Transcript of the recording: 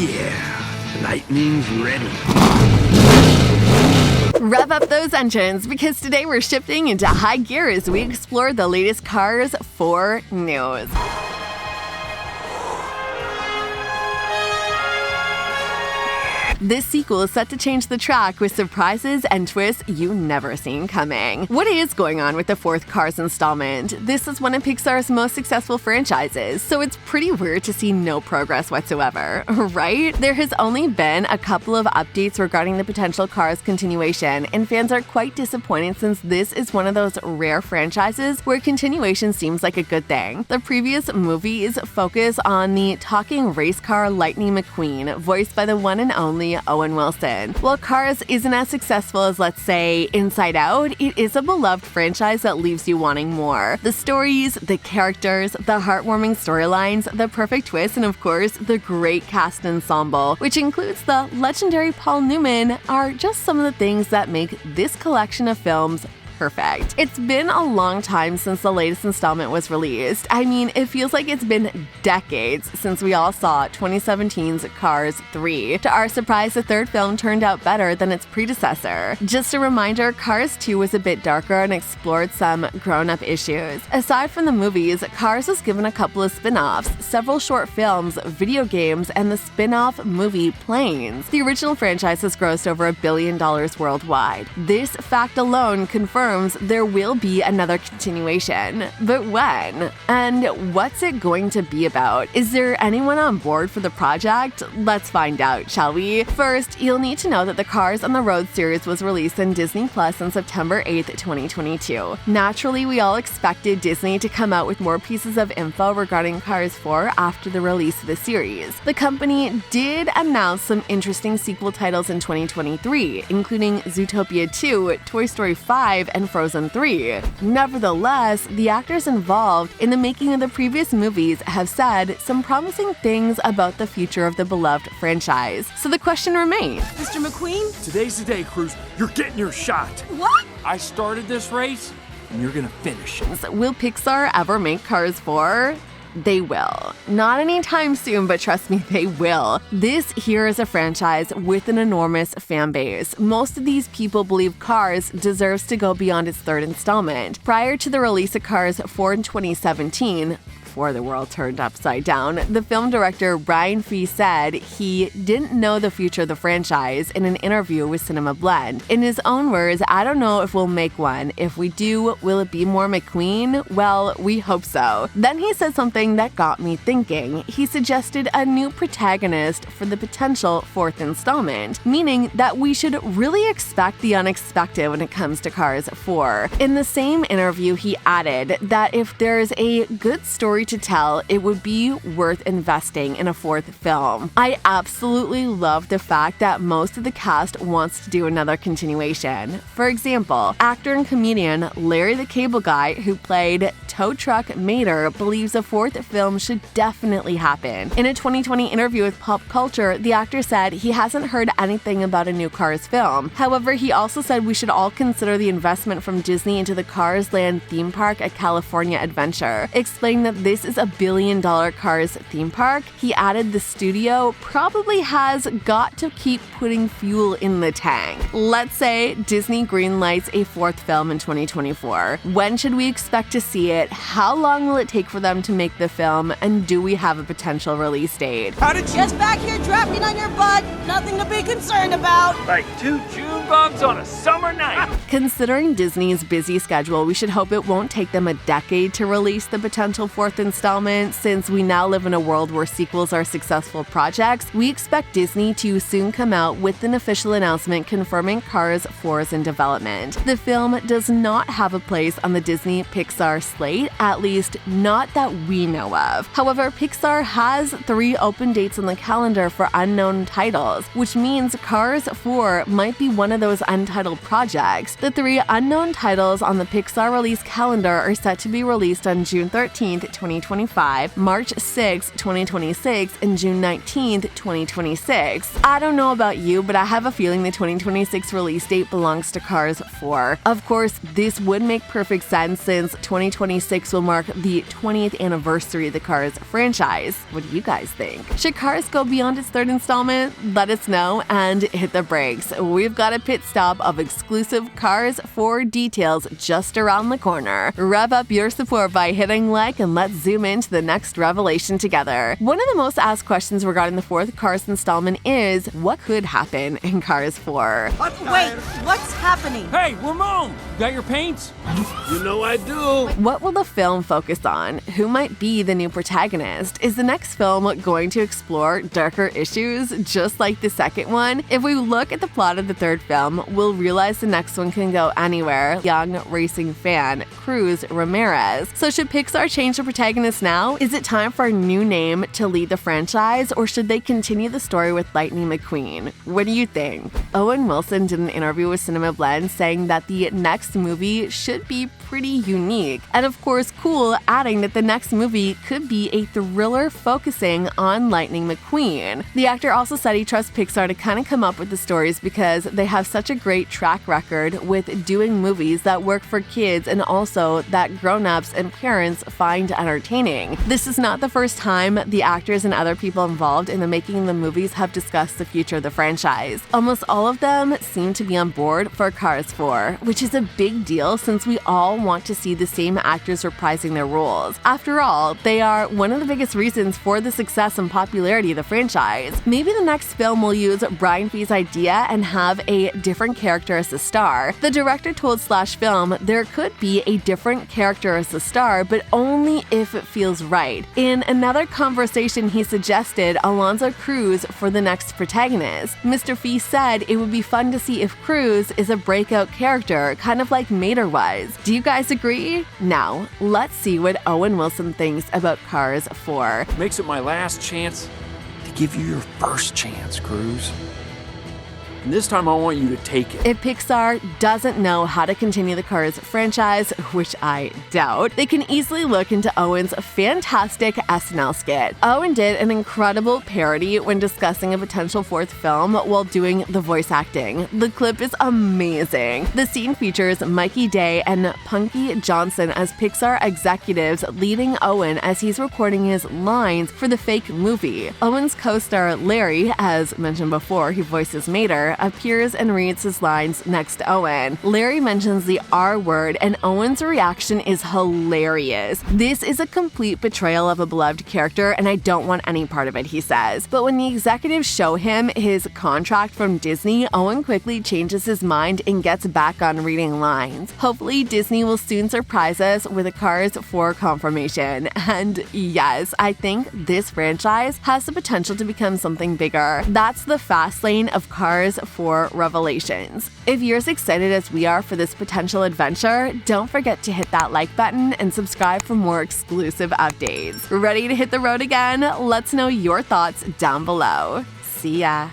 Yeah, lightning's ready. Rev up those engines because today we're shifting into high gear as we explore the latest Cars 4 news. This sequel is set to change the track with surprises and twists you never seen coming. What is going on with the fourth Cars installment? This is one of Pixar's most successful franchises, so it's pretty weird to see no progress whatsoever, right? There has only been a couple of updates regarding the potential Cars continuation, and fans are quite disappointed since this is one of those rare franchises where continuation seems like a good thing. The previous movies focus on the talking race car Lightning McQueen, voiced by the one and only Owen Wilson. While Cars isn't as successful as, let's say, Inside Out, it is a beloved franchise that leaves you wanting more. The stories, the characters, the heartwarming storylines, the perfect twist, and of course, the great cast ensemble, which includes the legendary Paul Newman, are just some of the things that make this collection of films perfect. It's been a long time since the latest installment was released. I mean, it feels like it's been decades since we all saw 2017's Cars 3. To our surprise, the third film turned out better than its predecessor. Just a reminder, Cars 2 was a bit darker and explored some grown-up issues. Aside from the movies, Cars was given a couple of spin-offs, several short films, video games, and the spin-off movie Planes. The original franchise has grossed over $1 billion worldwide. This fact alone confirms there will be another continuation. But when? And what's it going to be about? Is there anyone on board for the project? Let's find out, shall we? First, you'll need to know that the Cars on the Road series was released on Disney Plus on September 8th, 2022. Naturally, we all expected Disney to come out with more pieces of info regarding Cars 4 after the release of the series. The company did announce some interesting sequel titles in 2023, including Zootopia 2, Toy Story 5, and Frozen 3. Nevertheless, the actors involved in the making of the previous movies have said some promising things about the future of the beloved franchise. So the question remains. Mr. McQueen? Today's the day, Cruz. You're getting your shot. What? I started this race, and you're gonna finish it. Will Pixar ever make Cars 4? They will. Not anytime soon, but trust me, they will. This here is a franchise with an enormous fan base. Most of these people believe Cars deserves to go beyond its third installment. Prior to the release of Cars 4 in 2017, before the world turned upside down, the film director Brian Fee said he didn't know the future of the franchise in an interview with Cinema Blend. In his own words, "I don't know if we'll make one. If we do, will it be more McQueen? Well, we hope so." Then he said something that got me thinking. He suggested a new protagonist for the potential fourth installment, meaning that we should really expect the unexpected when it comes to Cars 4. In the same interview, he added that if there's a good story to tell, it would be worth investing in a fourth film. I absolutely love the fact that most of the cast wants to do another continuation. For example, actor and comedian Larry the Cable Guy, who played tow truck Mater, believes a fourth film should definitely happen. In a 2020 interview with Pop Culture, the actor said he hasn't heard anything about a new Cars film. However, he also said we should all consider the investment from Disney into the Cars Land theme park at California Adventure, explaining that this is $1 billion Cars theme park. He added the studio probably has got to keep putting fuel in the tank. Let's say Disney greenlights a fourth film in 2024. When should we expect to see it? How long will it take for them to make the film? And do we have a potential release date? How did you? Just back here dropping on your butt. Nothing to be concerned about. Like 2 June bugs on a summer night. Considering Disney's busy schedule, we should hope it won't take them a decade to release the potential fourth installment. Since we now live in a world where sequels are successful projects, we expect Disney to soon come out with an official announcement confirming Cars 4 is in development. The film does not have a place on the Disney Pixar slate, at least not that we know of. However, Pixar has 3 open dates on the calendar for unknown titles, which means Cars 4 might be one of those untitled projects. The 3 unknown titles on the Pixar release calendar are set to be released on June 13th, 2025, March 6th, 2026, and June 19th, 2026. I don't know about you, but I have a feeling the 2026 release date belongs to Cars 4. Of course, this would make perfect sense since 2026 will mark the 20th anniversary of the Cars franchise. What do you guys think? Should Cars go beyond its 3rd installment? Let us know and hit the brakes. We've got a pit stop of exclusive Cars 4 details just around the corner. Rev up your support by hitting like and let's zoom into the next revelation together. One of the most asked questions regarding the 4th Cars installment is, what could happen in Cars 4? Wait, what's happening? Hey, Ramon! Got your paints? You know I do. What will the film focus on? Who might be the new protagonist? Is the next film going to explore darker issues just like the second one? If we look at the plot of the 3rd film, we'll realize the next one can go anywhere. Young racing fan, Cruz Ramirez. So should Pixar change the protagonist now? Is it time for a new name to lead the franchise, or should they continue the story with Lightning McQueen? What do you think? Owen Wilson did an interview with Cinema Blend saying that the next movie should be pretty unique, and of course cool, adding that the next movie could be a thriller focusing on Lightning McQueen. The actor also said he trusts Pixar to kind of come up with the stories because they have such a great track record with doing movies that work for kids and also that grown-ups and parents find entertaining. This is not the first time the actors and other people involved in the making of the movies have discussed the future of the franchise. Almost all of them seem to be on board for Cars 4, which is a big deal since we all want to see the same actors reprising their roles. After all, they are one of the biggest reasons for the success and popularity of the franchise. Maybe the next film will use Brian Fee's idea and have a different character as the star. The director told Slash Film there could be a different character as the star, but only if it feels right. In another conversation, he suggested Alonso Cruz for the next protagonist. Mr. Fee said it would be fun to see if Cruz is a breakout character, kind of like Mater was. Do you guys agree? Now, let's see what Owen Wilson thinks about Cars 4. Makes it my last chance to give you your first chance, Cruz. And this time I want you to take it. If Pixar doesn't know how to continue the Cars franchise, which I doubt, they can easily look into Owen's fantastic SNL skit. Owen did an incredible parody when discussing a potential 4th film while doing the voice acting. The clip is amazing. The scene features Mikey Day and Punky Johnson as Pixar executives leading Owen as he's recording his lines for the fake movie. Owen's co-star Larry, as mentioned before, he voices Mater, appears and reads his lines next to Owen. Larry mentions the R word and Owen's reaction is hilarious. This is a complete betrayal of a beloved character and I don't want any part of it, he says. But when the executives show him his contract from Disney, Owen quickly changes his mind and gets back on reading lines. Hopefully Disney will soon surprise us with a Cars 4 confirmation. And yes, I think this franchise has the potential to become something bigger. That's the fast lane of Cars 4 revelations. If you're as excited as we are for this potential adventure, don't forget to hit that like button and subscribe for more exclusive updates. Ready to hit the road again? Let's know your thoughts down below. See ya!